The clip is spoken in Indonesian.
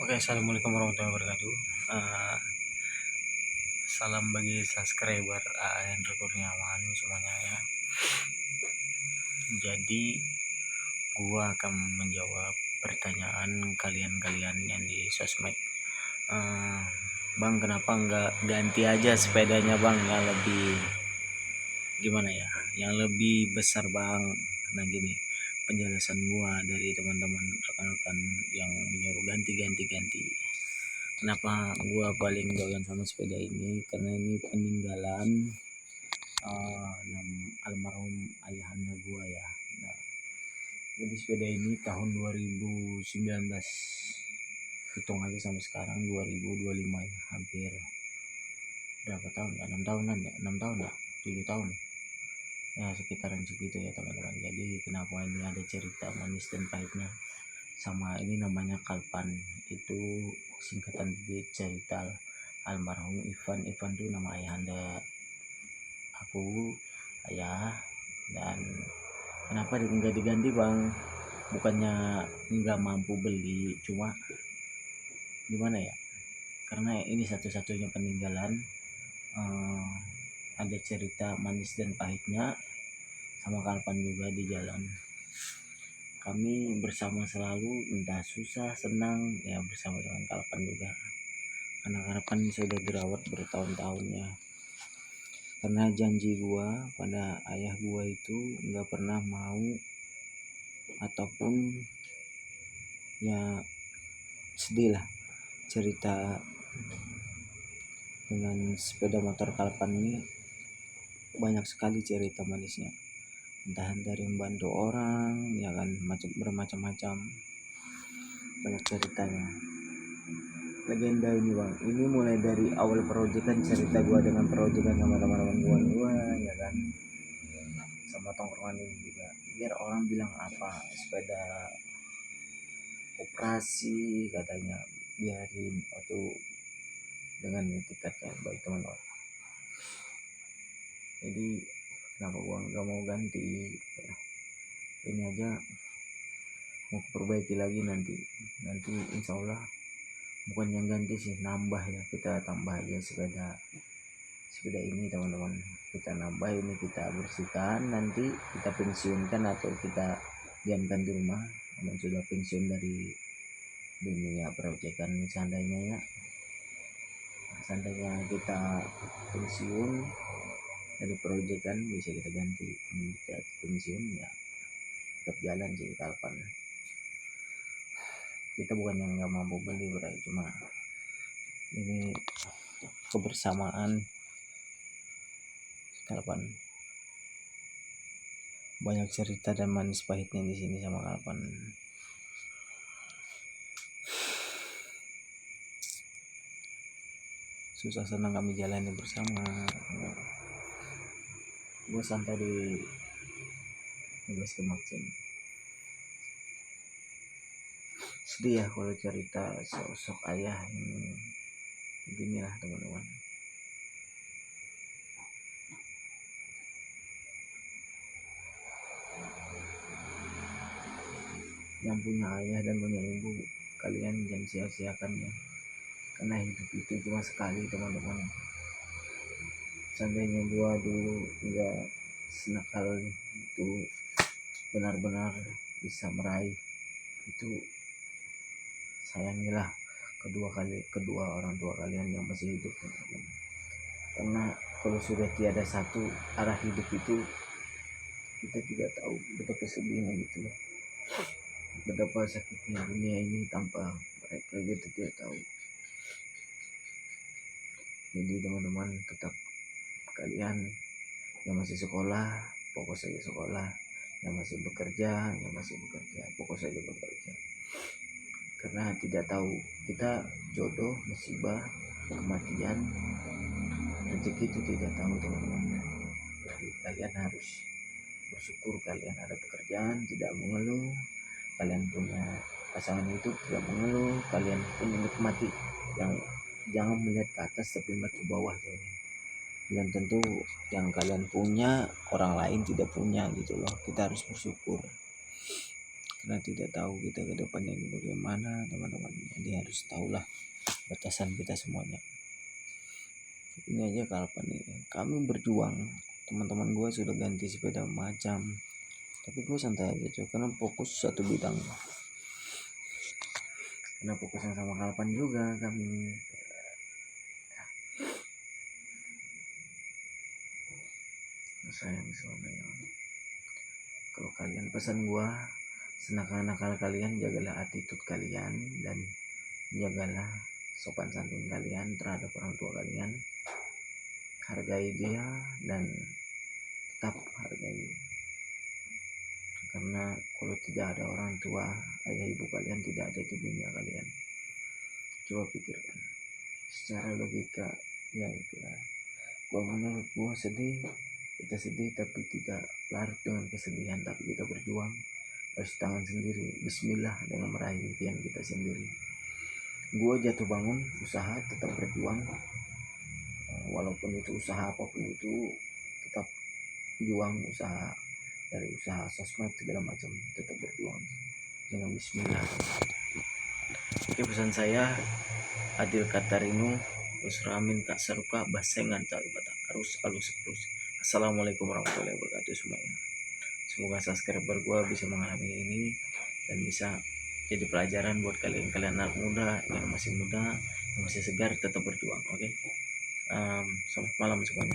Oke, assalamualaikum warahmatullahi wabarakatuh. Salam bagi subscriber Hendro Kurniawan semuanya ya. Jadi gua akan menjawab pertanyaan kalian yang di sosmed. Bang, kenapa nggak ganti aja sepedanya bang, yang lebih gimana ya, yang lebih besar bang? Nah gini, penjelasan gua dari teman-teman rekan-rekan yang menyuruh ganti. Kenapa gua paling doyan sama sepeda ini? Karena ini peninggalan almarhum ayahanda gua ya. Nah, jadi sepeda ini tahun 2019. Hitung aja sampai sekarang 2025 ya, hampir berapa tahun ya? 6 tahunan ya? 6 tahun ya? 7 tahun ya, sekitaran segitu ya teman-teman. Jadi kenapa ini ada cerita manis dan pahitnya. Sama ini namanya Kalpan, itu singkatan dari cerita almarhum Ivan itu nama ayahanda aku, ayah. Dan kenapa nggak diganti bang? Bukannya nggak mampu beli, cuma gimana ya, karena ini satu-satunya peninggalan. Ada cerita manis dan pahitnya sama Kalpan juga di jalan. Kami bersama selalu, entah susah senang ya, bersama dengan Kalpan juga. Karena Kalpan sudah dirawat bertahun-tahun ya. Karena janji gua pada ayah gua itu nggak pernah mau ataupun ya, sedih lah cerita dengan sepeda motor Kalpan ini. Banyak sekali cerita manisnya, entah dari membantu orang ya kan, bermacam-macam, banyak ceritanya. Legenda ini bang, ini mulai dari awal proyekan, cerita gua dengan proyekan sama teman-teman gua ya kan, sama tongkrongan ini juga. Biar orang bilang apa, sepeda operasi katanya, biarin atau dengan tiketnya baik teman-teman. Jadi kenapa gua nggak mau ganti, ini aja mau perbaiki lagi. Nanti insya Allah bukan yang ganti sih, nambah ya, kita tambah aja sepeda ini teman-teman. Kita nambah ini, kita bersihkan, nanti kita pensiunkan atau kita diamkan di rumah. Namun sudah pensiun dari dunia proyekan, seandainya kita pensiun dari proyekan, bisa kita ganti. Kita pensiun ya tetap jalan sih Kalpan. Kita bukan yang nggak mampu beli berarti, cuma ini kebersamaan Kalpan. Banyak cerita dan manis pahitnya di sini sama Kalpan. Susah senang kami jalani bersama. Gue santai di Bebas Kemaksin. Sedih ya kalau cerita sosok ayah yang beginilah teman-teman. Yang punya ayah dan punya ibu, kalian jangan sia-siakan ya, karena hidup itu cuma sekali teman-teman. Seandainya gua dulu nggak senakal itu, benar-benar bisa meraih itu, sayangilah kedua orang tua kalian yang masih hidup teman-teman. Karena kalau sudah tiada satu arah hidup itu, kita tidak tahu betapa sedihnya gitu loh, betapa sakitnya dunia ini tanpa mereka, gitu tidak tahu. Jadi teman-teman, tetap kalian yang masih sekolah, fokus saja sekolah. Yang masih bekerja, fokus saja bekerja. Karena tidak tahu kita jodoh, musibah, kematian, rezeki itu tidak tahu teman-teman. Jadi kalian harus bersyukur kalian ada pekerjaan, tidak mengeluh. Kalian punya pasangan hidup, tidak mengeluh. Kalian pun menikmati, yang jangan melihat ke atas tapi melihat ke bawah. Dan tentu yang kalian punya orang lain tidak punya gitu loh. Kita harus bersyukur. karena tidak tahu kita ke depannya ini bagaimana teman-teman. Jadi harus tahulah batasan kita semuanya. Ini aja Kalpan nih, kami berjuang, teman-teman gue sudah ganti sepeda macam, tapi gue santai aja cuy, karena fokus satu bidang, karena fokusnya sama Kalpan juga kami. Sayang semuanya. Kalau kalian pesan gue, senakal-nakal kalian jagalah attitude kalian dan jagalah sopan santun kalian terhadap orang tua kalian. Hargai dia dan tetap hargai, karena kalau tidak ada orang tua, ayah ibu kalian tidak ada di dunia kalian. Coba pikirkan secara logika, ya itulah. Menurut gua sedih, kita sedih tapi tidak larut dengan kesedihan, tapi kita berjuang harus tangan sendiri, bismillah dengan meraih impian kita sendiri. Gua jatuh bangun, usaha, tetap berjuang, walaupun itu usaha apapun itu, tetap juang, usaha, dari usaha sosmed segala macam, tetap berjuang dengan bismillah. Oke, pesan saya Adil Katarinu Usramin Kak Saruka Basengan Calibata harus alus terus. Assalamualaikum warahmatullahi wabarakatuh semuanya. Semoga subscriber gua bisa mengalami ini dan bisa jadi pelajaran buat kalian anak muda yang masih muda, yang masih segar, tetap berjuang. Oke. Selamat malam semuanya.